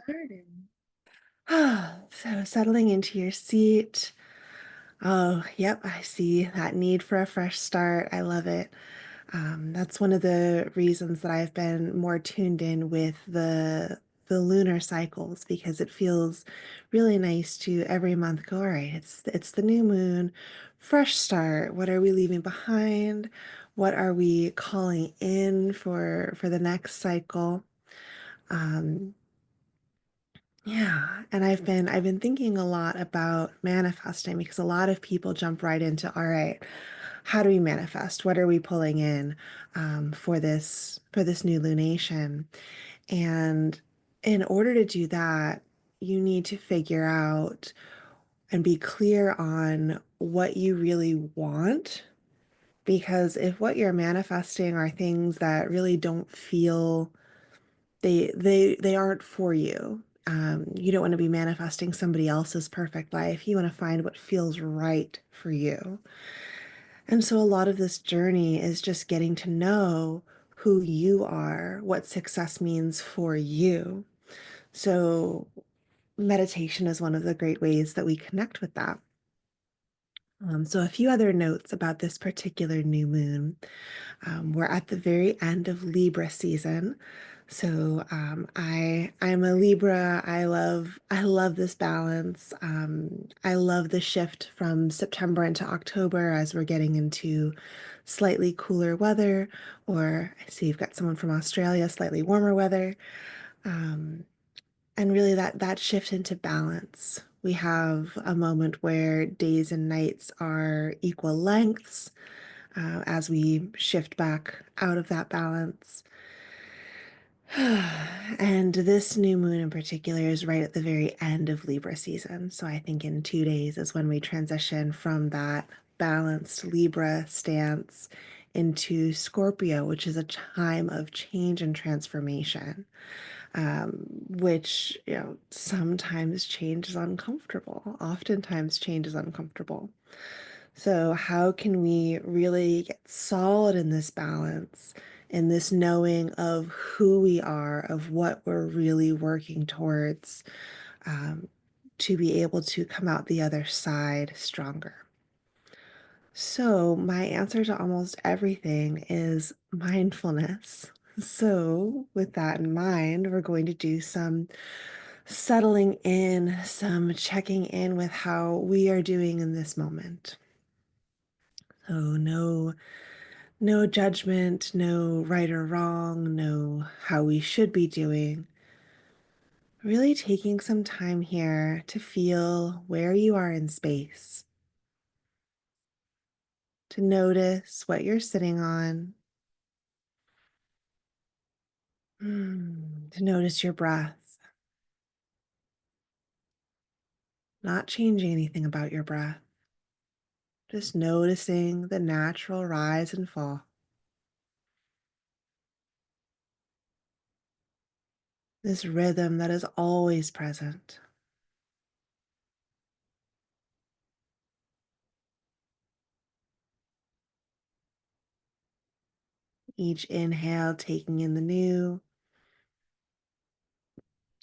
Starting. So settling into your seat. Oh, yep, I see that need for a fresh start. I love it. That's one of the reasons that I've been more tuned in with the lunar cycles because it feels really nice to every month go, all right, it's the new moon, fresh start. What are we leaving behind? What are we calling in for the next cycle? Um, Yeah, and I've been thinking a lot about manifesting because a lot of people jump right into, all right, how do we manifest? What are we pulling in for this new lunation? And in order to do that, you need to figure out and be clear on what you really want. Because if what you're manifesting are things that really don't feel they aren't for you. You don't want to be manifesting somebody else's perfect life. You want to find what feels right for you. And so a lot of this journey is just getting to know who you are, what success means for you. So meditation is one of the great ways that we connect with that. So a few other notes about this particular new moon. We're at the very end of Libra season. So I'm a Libra. I love this balance. I love the shift from September into October as we're getting into slightly cooler weather, or I see you've got someone from Australia, slightly warmer weather. Um, and really that shift into balance. We have a moment where days and nights are equal lengths as we shift back out of that balance. And this new moon in particular is right at the very end of Libra season. So I think in 2 days is when we transition from that balanced Libra stance into Scorpio, which is a time of change and transformation, which, sometimes change is uncomfortable. Oftentimes change is uncomfortable. So, how can we really get solid in this balance, in this knowing of who we are, of what we're really working towards, um, to be able to come out the other side stronger? So, my answer to almost everything is mindfulness. So, with that in mind, we're going to do some settling in, some checking in with how we are doing in this moment. So, no judgment, no right or wrong, no how we should be doing. Really taking some time here to feel where you are in space, to notice what you're sitting on, to notice your breath, not changing anything about your breath, just noticing the natural rise and fall, this rhythm that is always present. Each inhale taking in the new,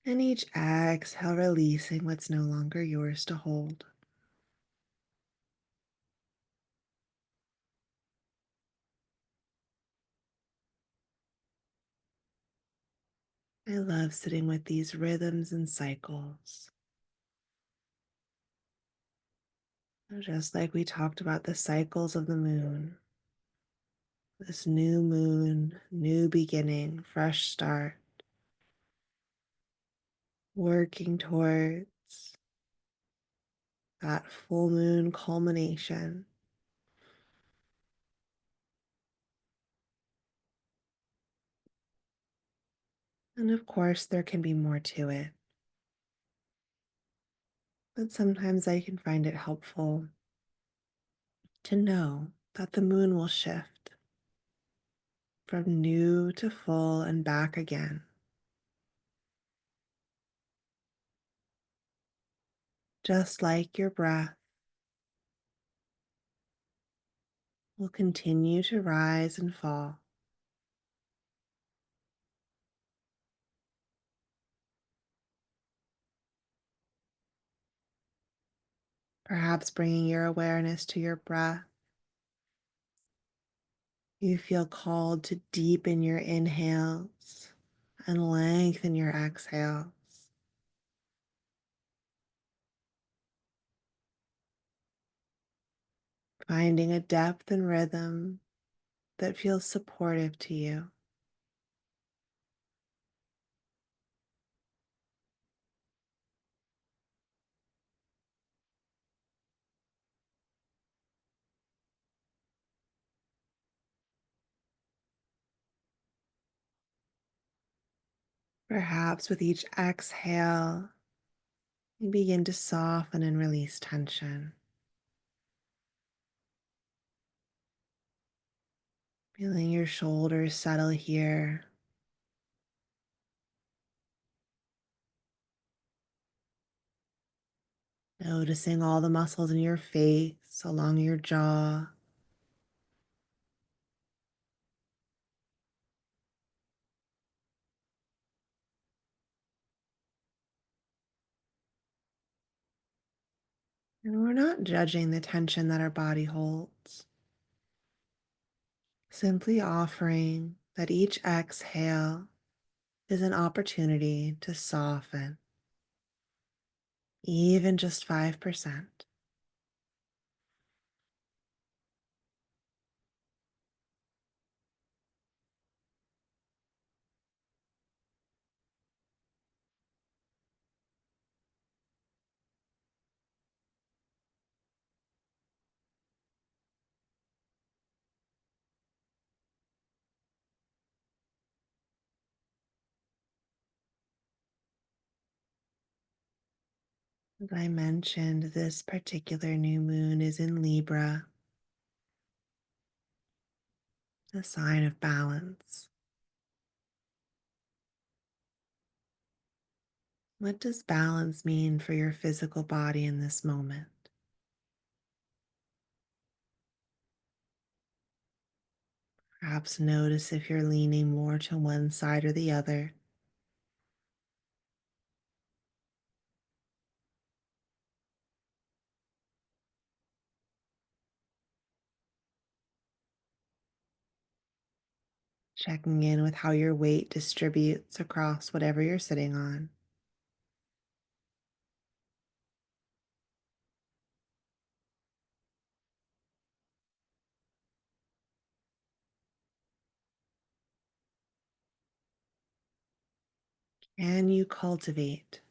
and each exhale releasing what's no longer yours to hold. I love sitting with these rhythms and cycles. Just like we talked about the cycles of the moon, this new moon, new beginning, fresh start, working towards that full moon culmination. And of course, there can be more to it, but sometimes I can find it helpful to know that the moon will shift from new to full and back again, just like your breath will continue to rise and fall. Perhaps bringing your awareness to your breath. You feel called to deepen your inhales and lengthen your exhales, finding a depth and rhythm that feels supportive to you. Perhaps with each exhale, you begin to soften and release tension, feeling your shoulders settle here, noticing all the muscles in your face, along your jaw. And we're not judging the tension that our body holds, simply offering that each exhale is an opportunity to soften, even just 5%. As I mentioned, this particular new moon is in Libra, a sign of balance. What does balance mean for your physical body in this moment? Perhaps notice if you're leaning more to one side or the other. Checking in with how your weight distributes across whatever you're sitting on. Can you cultivate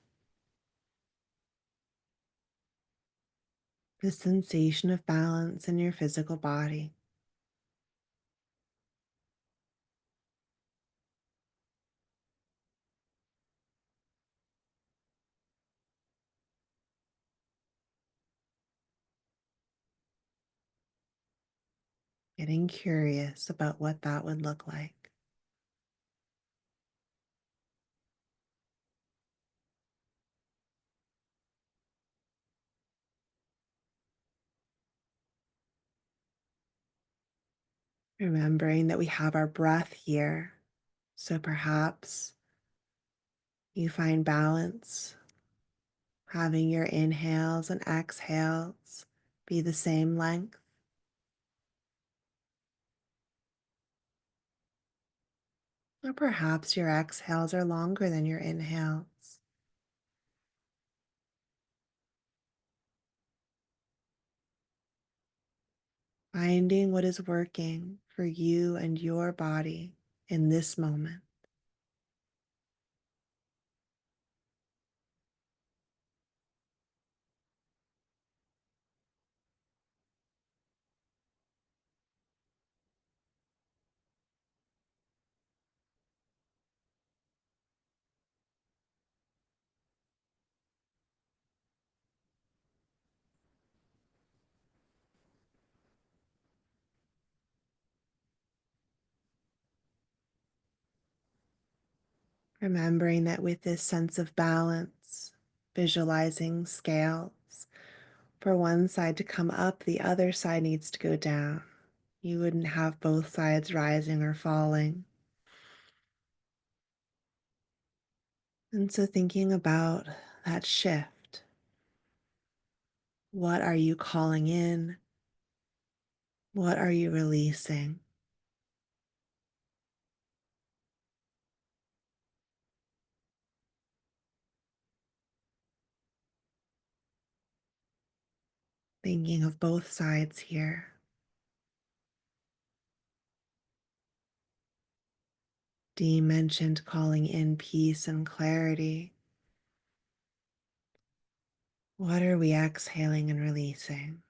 the sensation of balance in your physical body? Getting curious about what that would look like. Remembering that we have our breath here. So perhaps you find balance having your inhales and exhales be the same length, or perhaps your exhales are longer than your inhales. Finding what is working for you and your body in this moment. Remembering that with this sense of balance, visualizing scales. For one side to come up, the other side needs to go down. You wouldn't have both sides rising or falling. And so thinking about that shift, What are you calling in? What are you releasing? Thinking of both sides here. Dee mentioned calling in peace and clarity. What are we exhaling and releasing?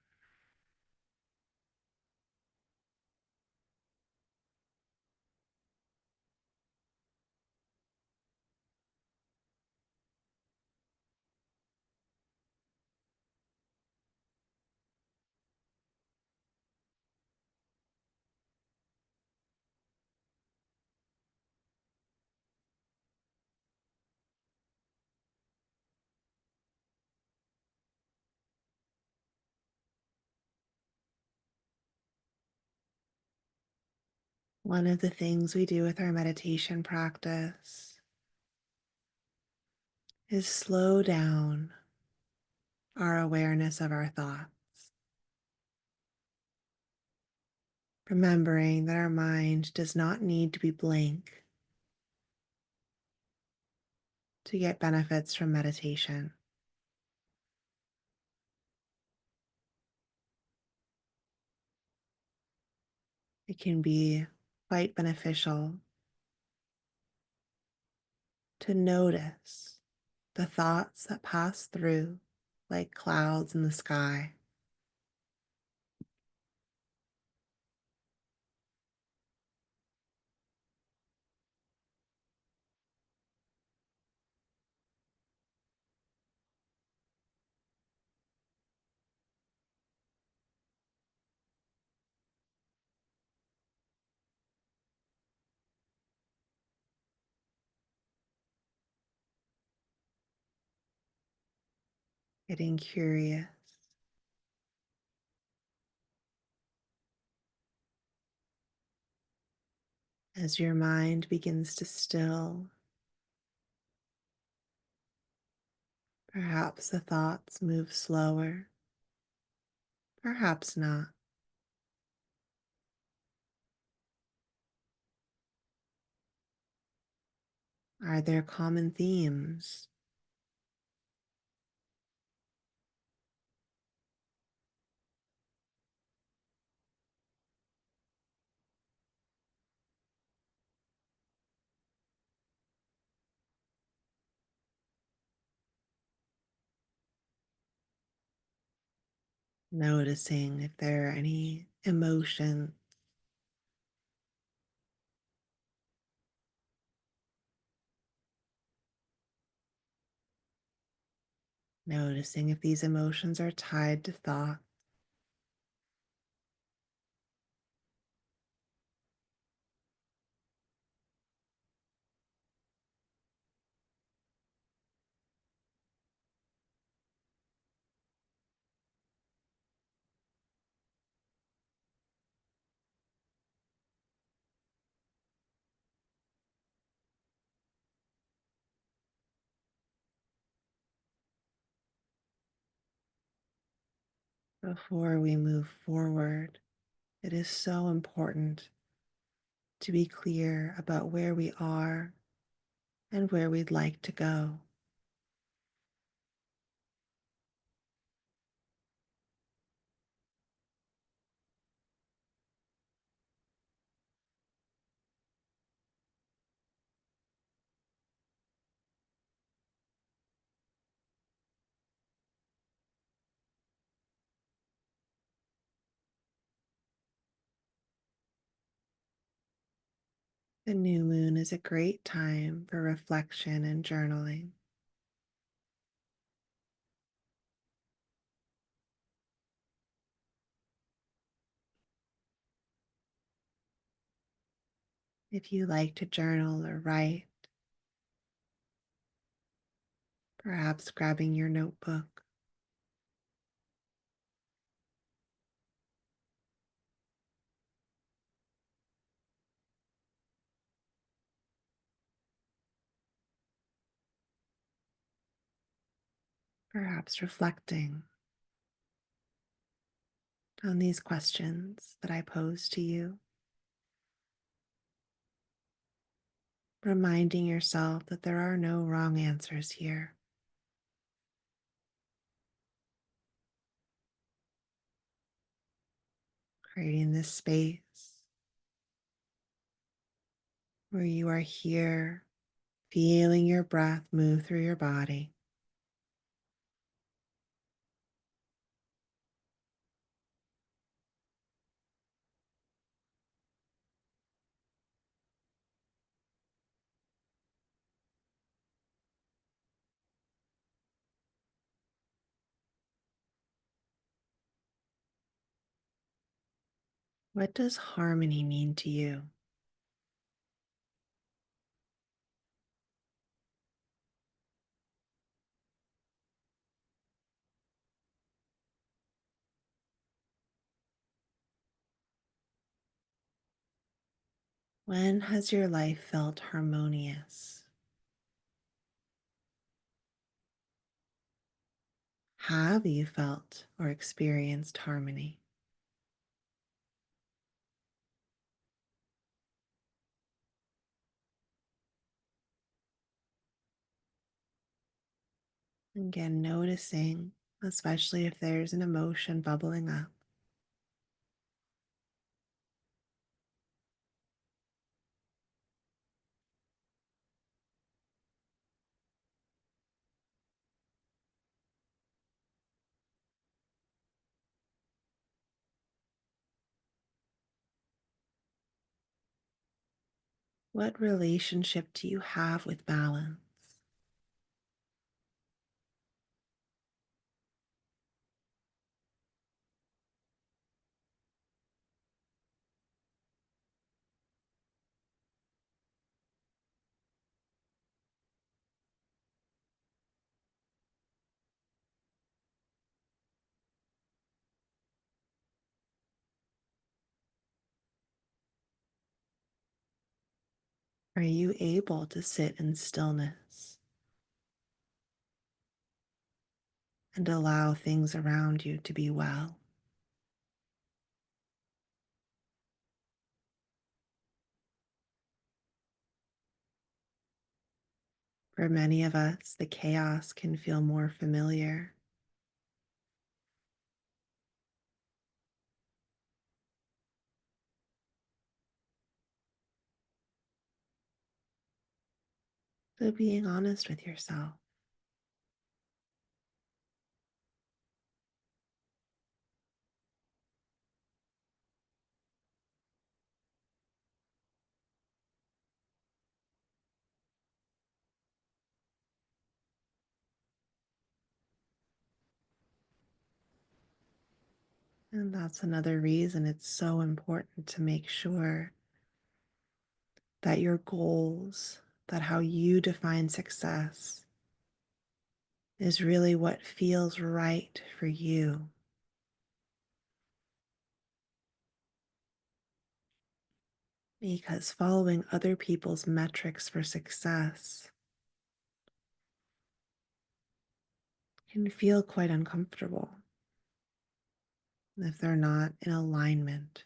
One of the things we do with our meditation practice is slow down our awareness of our thoughts, remembering that our mind does not need to be blank to get benefits from meditation. It can be quite beneficial to notice the thoughts that pass through like clouds in the sky, getting curious as your mind begins to still. Perhaps the thoughts move slower, perhaps not. Are there common themes? Noticing if there are any emotions, noticing if these emotions are tied to thought. Before we move forward, it is so important to be clear about where we are and where we'd like to go. The new moon is a great time for reflection and journaling. If you like to journal or write, perhaps grabbing your notebook, perhaps reflecting. on these questions that I pose to you, reminding yourself that there are no wrong answers here, creating this space where you are here, feeling your breath move through your body. What does harmony mean to you? When has your life felt harmonious? Have you felt or experienced harmony? Again, noticing, especially if there's an emotion bubbling up. What relationship do you have with balance? Are you able to sit in stillness and allow things around you to be well? For many of us, the chaos can feel more familiar. So being honest with yourself, and that's another reason it's so important to make sure that your goals, that how you define success is really what feels right for you. Because following other people's metrics for success can feel quite uncomfortable if they're not in alignment.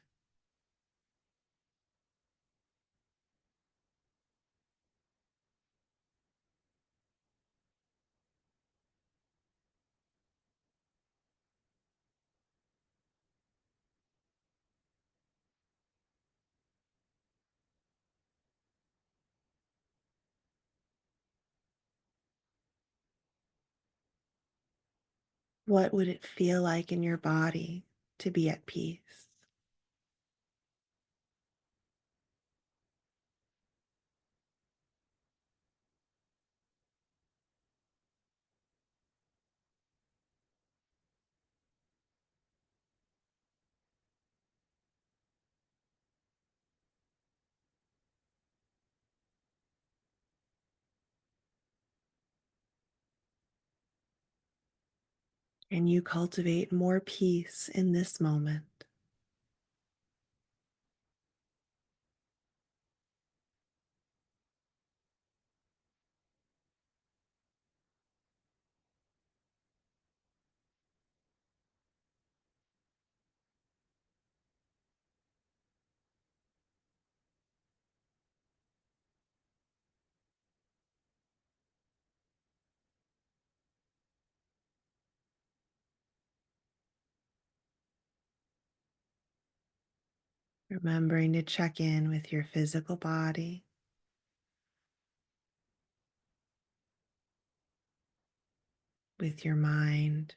What would it feel like in your body to be at peace? And you cultivate more peace in this moment. Remembering to check in with your physical body, with your mind,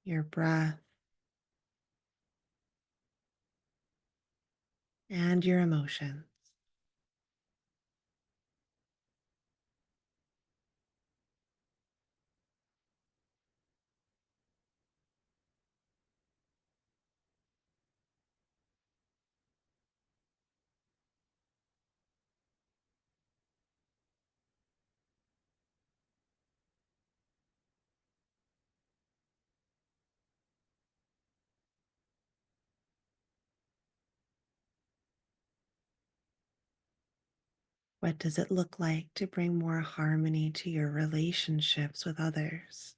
your breath, and your emotions. What does it look like to bring more harmony to your relationships with others?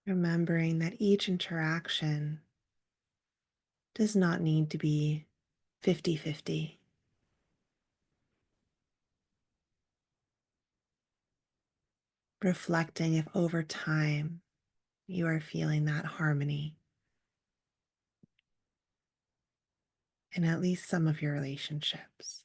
Remembering that each interaction does not need to be 50-50. Reflecting if over time you are feeling that harmony in at least some of your relationships.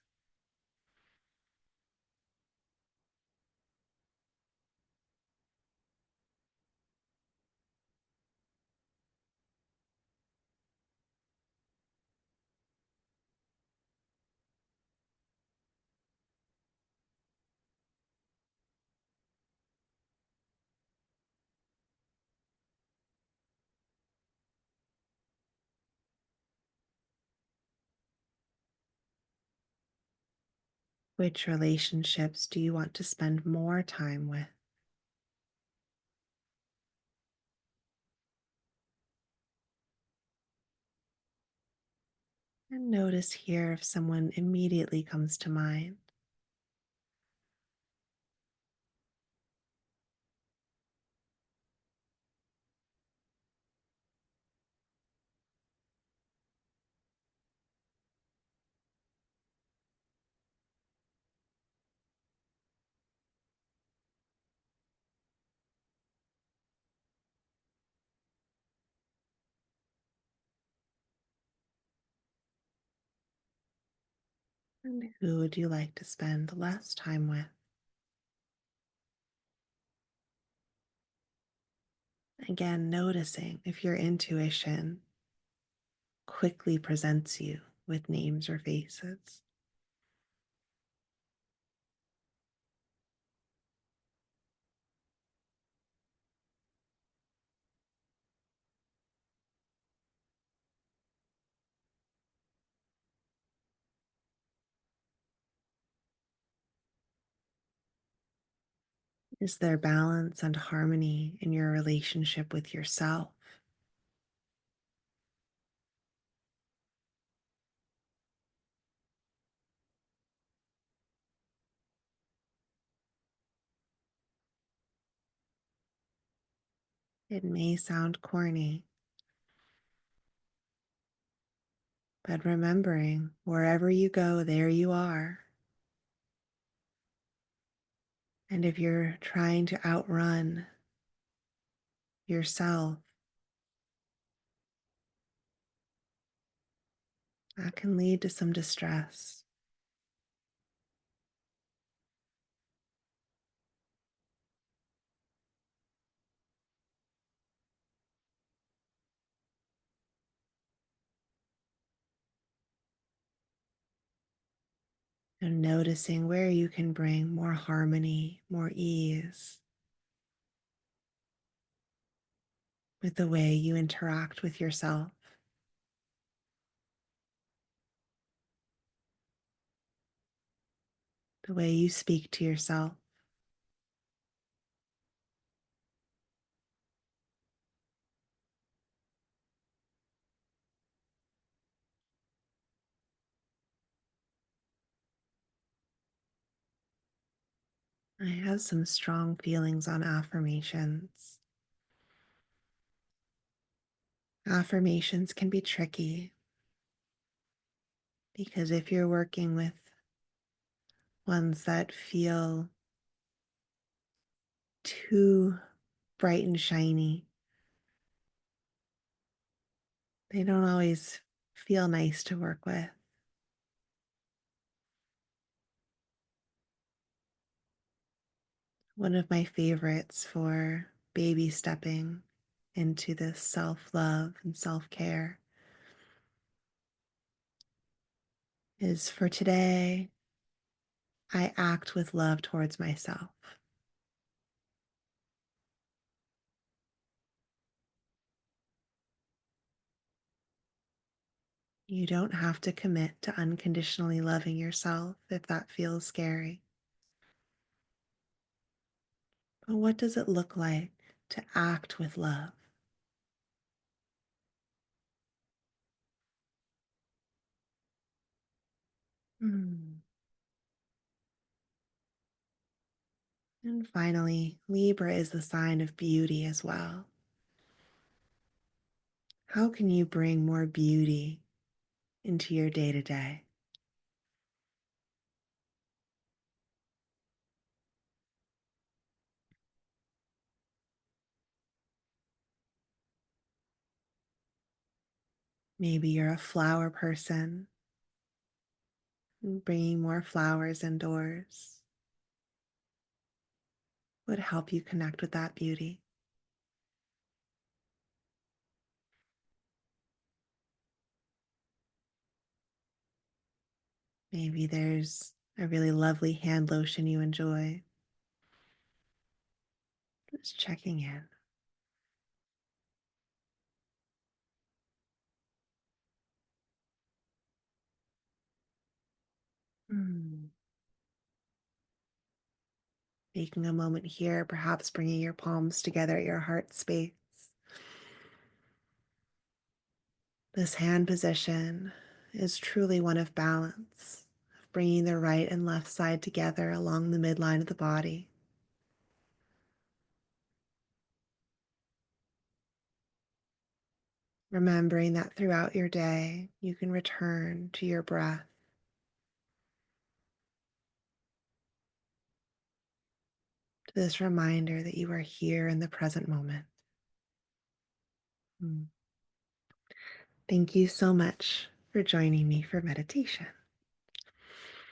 Which relationships do you want to spend more time with? And notice here if someone immediately comes to mind. And who would you like to spend less time with? Again, noticing if your intuition quickly presents you with names or faces. Is there balance and harmony in your relationship with yourself? It may sound corny, but remembering wherever you go, there you are. And if you're trying to outrun yourself, that can lead to some distress. And noticing where you can bring more harmony, more ease with the way you interact with yourself, the way you speak to yourself. I have some strong feelings on affirmations. Affirmations can be tricky because if you're working with ones that feel too bright and shiny, they don't always feel nice to work with. One of my favorites for baby stepping into this self love and self care is for today, I act with love towards myself. You don't have to commit to unconditionally loving yourself if that feels scary. But what does it look like to act with love? Hmm. And finally, Libra is the sign of beauty as well. How can you bring more beauty into your day to day? Maybe you're a flower person, and bringing more flowers indoors would help you connect with that beauty. Maybe there's a really lovely hand lotion you enjoy. Just checking in. Hmm. Taking a moment here, perhaps bringing your palms together at your heart space. This hand position is truly one of balance, of bringing the right and left side together along the midline of the body. Remembering that throughout your day, you can return to your breath, to this reminder that you are here in the present moment. Mm. Thank you so much for joining me for meditation.